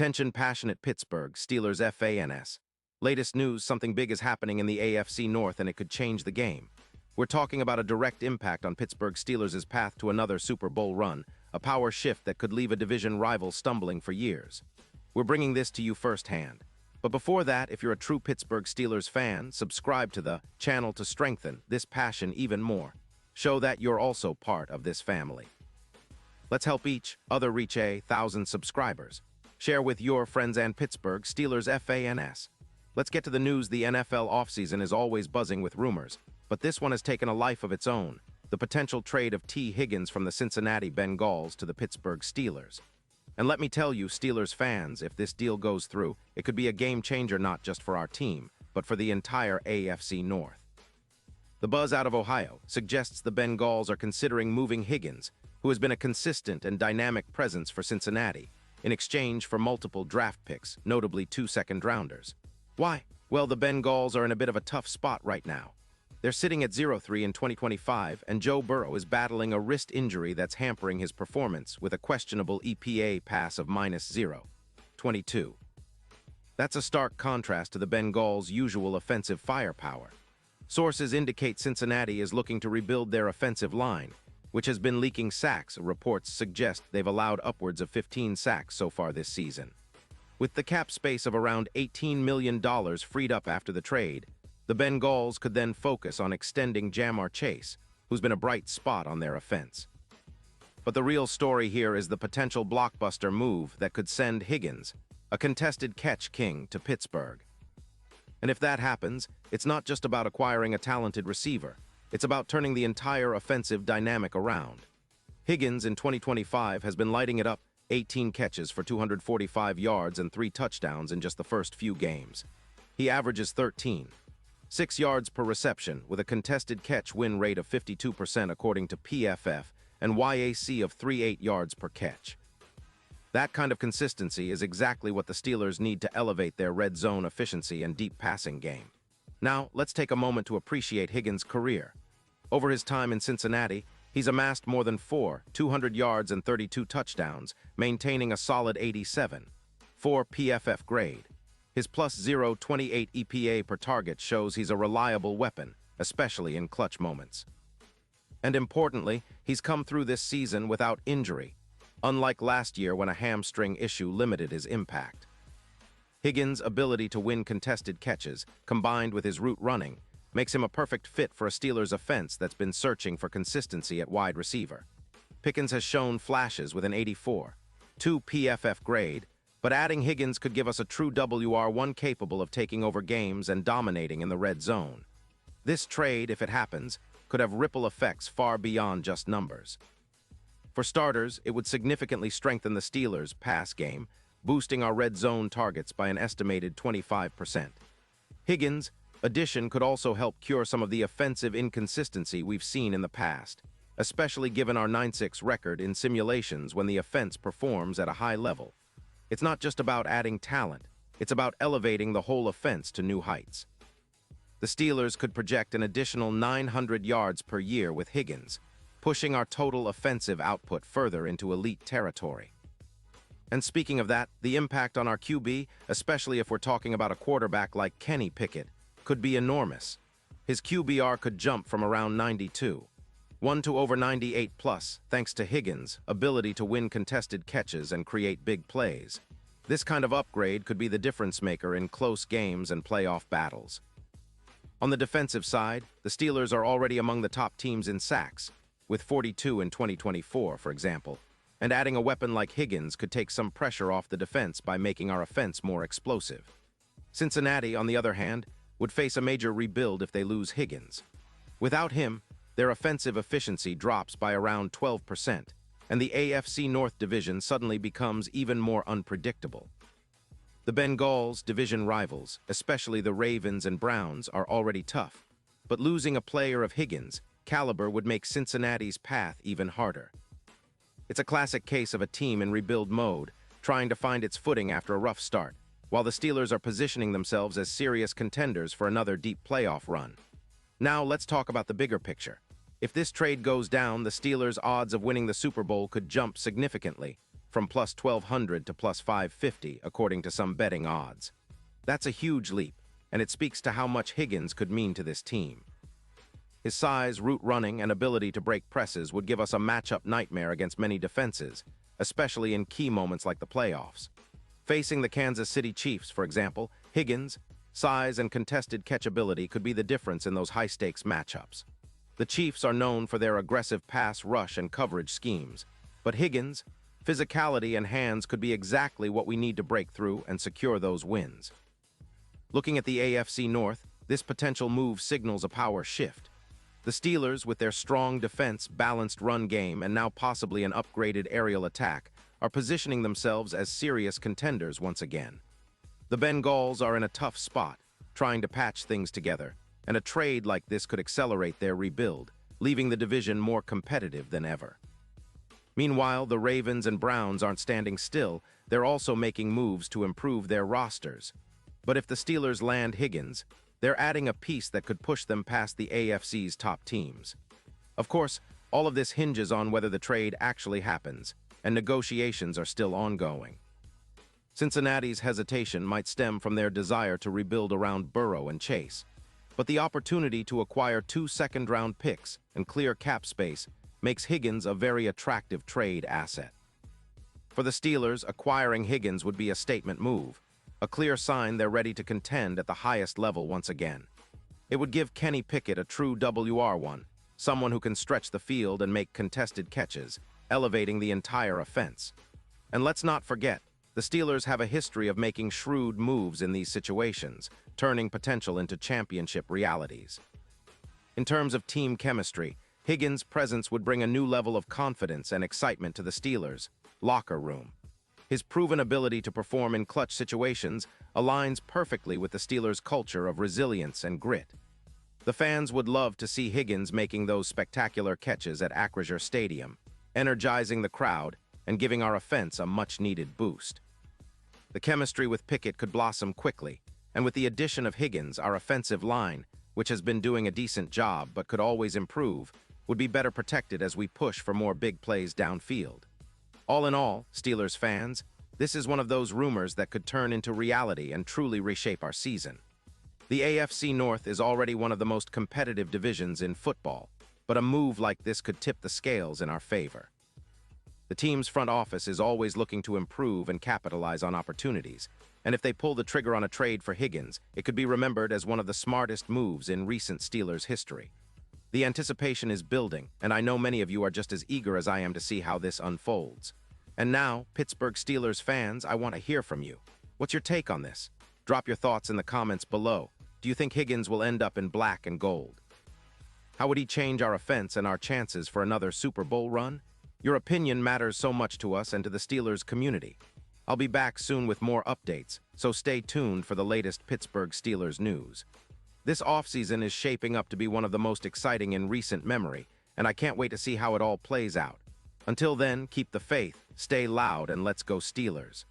Attention passionate Pittsburgh Steelers fans. Latest news, something big is happening in the AFC North and it could change the game. We're talking about a direct impact on Pittsburgh Steelers' path to another Super Bowl run, a power shift that could leave a division rival stumbling for years. We're bringing this to you firsthand. But before that, if you're a true Pittsburgh Steelers fan, subscribe to the channel to strengthen this passion even more. Show that you're also part of this family. Let's help each other reach 1,000 subscribers. Share with your friends and Pittsburgh Steelers fans. Let's get to the news. The NFL offseason is always buzzing with rumors, but this one has taken a life of its own. The potential trade of Higgins from the Cincinnati Bengals to the Pittsburgh Steelers. And let me tell you, Steelers fans, if this deal goes through, it could be a game changer not just for our team, but for the entire AFC North. The buzz out of Ohio suggests the Bengals are considering moving Higgins, who has been a consistent and dynamic presence for Cincinnati, in exchange for multiple draft picks, notably 2 second-rounders. Why? Well, the Bengals are in a bit of a tough spot right now. They're sitting at 0-3 in 2025, and Joe Burrow is battling a wrist injury that's hampering his performance with a questionable EPA pass of -0.22. That's a stark contrast to the Bengals' usual offensive firepower. Sources indicate Cincinnati is looking to rebuild their offensive line, which has been leaking sacks. Reports suggest they've allowed upwards of 15 sacks so far this season. With the cap space of around $18 million freed up after the trade, the Bengals could then focus on extending Jamar Chase, who's been a bright spot on their offense. But the real story here is the potential blockbuster move that could send Higgins, a contested catch king, to Pittsburgh. And if that happens, it's not just about acquiring a talented receiver. It's about turning the entire offensive dynamic around. Higgins in 2025 has been lighting it up, 18 catches for 245 yards and 3 touchdowns in just the first few games. He averages 13.6 yards per reception with a contested catch win rate of 52% according to PFF and YAC of 3.8 yards per catch. That kind of consistency is exactly what the Steelers need to elevate their red zone efficiency and deep passing game. Now, let's take a moment to appreciate Higgins' career. Over his time in Cincinnati, he's amassed more than 200 yards and 32 touchdowns, maintaining a solid 87.4 PFF grade. His +0.28 EPA per target shows he's a reliable weapon, especially in clutch moments. And importantly, he's come through this season without injury, unlike last year when a hamstring issue limited his impact. Higgins' ability to win contested catches, combined with his route running, makes him a perfect fit for a Steelers offense that's been searching for consistency at wide receiver. Pickens has shown flashes with an 84.2 PFF grade, but adding Higgins could give us a true WR1 capable of taking over games and dominating in the red zone. This trade, if it happens, could have ripple effects far beyond just numbers. For starters, it would significantly strengthen the Steelers' pass game, boosting our red zone targets by an estimated 25%. Higgins' addition could also help cure some of the offensive inconsistency we've seen in the past, especially given our 9-6 record in simulations when the offense performs at a high level. It's not just about adding talent, it's about elevating the whole offense to new heights. The Steelers could project an additional 900 yards per year with Higgins, pushing our total offensive output further into elite territory. And speaking of that, the impact on our QB, especially if we're talking about a quarterback like Kenny Pickett, could be enormous. His QBR could jump from around 92.1 to over 98+, thanks to Higgins' ability to win contested catches and create big plays. This kind of upgrade could be the difference maker in close games and playoff battles. On the defensive side, the Steelers are already among the top teams in sacks, with 42 in 2024, for example, and adding a weapon like Higgins could take some pressure off the defense by making our offense more explosive. Cincinnati, on the other hand, would face a major rebuild if they lose Higgins. Without him, their offensive efficiency drops by around 12%, and the AFC North division suddenly becomes even more unpredictable. The Bengals' division rivals, especially the Ravens and Browns, are already tough, but losing a player of Higgins' caliber would make Cincinnati's path even harder. It's a classic case of a team in rebuild mode, trying to find its footing after a rough start, while the Steelers are positioning themselves as serious contenders for another deep playoff run. Now let's talk about the bigger picture. If this trade goes down, the Steelers' odds of winning the Super Bowl could jump significantly. from plus 1,200 to plus 550, according to some betting odds. That's a huge leap, and it speaks to how much Higgins could mean to this team. His size, route running, and ability to break presses would give us a matchup nightmare against many defenses, especially in key moments like the playoffs. Facing the Kansas City Chiefs, for example, Higgins' size and contested catchability could be the difference in those high-stakes matchups. The Chiefs are known for their aggressive pass, rush, and coverage schemes, but Higgins' physicality and hands could be exactly what we need to break through and secure those wins. Looking at the AFC North, this potential move signals a power shift. The Steelers, with their strong defense, balanced run game, and now possibly an upgraded aerial attack, are positioning themselves as serious contenders once again. The Bengals are in a tough spot, trying to patch things together, and a trade like this could accelerate their rebuild, leaving the division more competitive than ever. Meanwhile, the Ravens and Browns aren't standing still, they're also making moves to improve their rosters. But if the Steelers land Higgins, they're adding a piece that could push them past the AFC's top teams. Of course, all of this hinges on whether the trade actually happens, and negotiations are still ongoing. Cincinnati's hesitation might stem from their desire to rebuild around Burrow and Chase, but the opportunity to acquire 2 second-round picks and clear cap space makes Higgins a very attractive trade asset. For the Steelers, acquiring Higgins would be a statement move, a clear sign they're ready to contend at the highest level once again. It would give Kenny Pickett a true WR1, someone who can stretch the field and make contested catches, elevating the entire offense. And let's not forget, the Steelers have a history of making shrewd moves in these situations, turning potential into championship realities. In terms of team chemistry, Higgins' presence would bring a new level of confidence and excitement to the Steelers' locker room. His proven ability to perform in clutch situations aligns perfectly with the Steelers' culture of resilience and grit. The fans would love to see Higgins making those spectacular catches at Acrisure Stadium, energizing the crowd and giving our offense a much-needed boost. The chemistry with Pickett could blossom quickly, and with the addition of Higgins, our offensive line, which has been doing a decent job but could always improve, would be better protected as we push for more big plays downfield. All in all, Steelers fans, this is one of those rumors that could turn into reality and truly reshape our season. The AFC North is already one of the most competitive divisions in football, but a move like this could tip the scales in our favor. The team's front office is always looking to improve and capitalize on opportunities, and if they pull the trigger on a trade for Higgins, it could be remembered as one of the smartest moves in recent Steelers history. The anticipation is building, and I know many of you are just as eager as I am to see how this unfolds. And now, Pittsburgh Steelers fans, I want to hear from you. What's your take on this? Drop your thoughts in the comments below. Do you think Higgins will end up in black and gold? How would he change our offense and our chances for another Super Bowl run? Your opinion matters so much to us and to the Steelers community. I'll be back soon with more updates, so stay tuned for the latest Pittsburgh Steelers news. This offseason is shaping up to be one of the most exciting in recent memory, and I can't wait to see how it all plays out. Until then, keep the faith, stay loud, and let's go Steelers.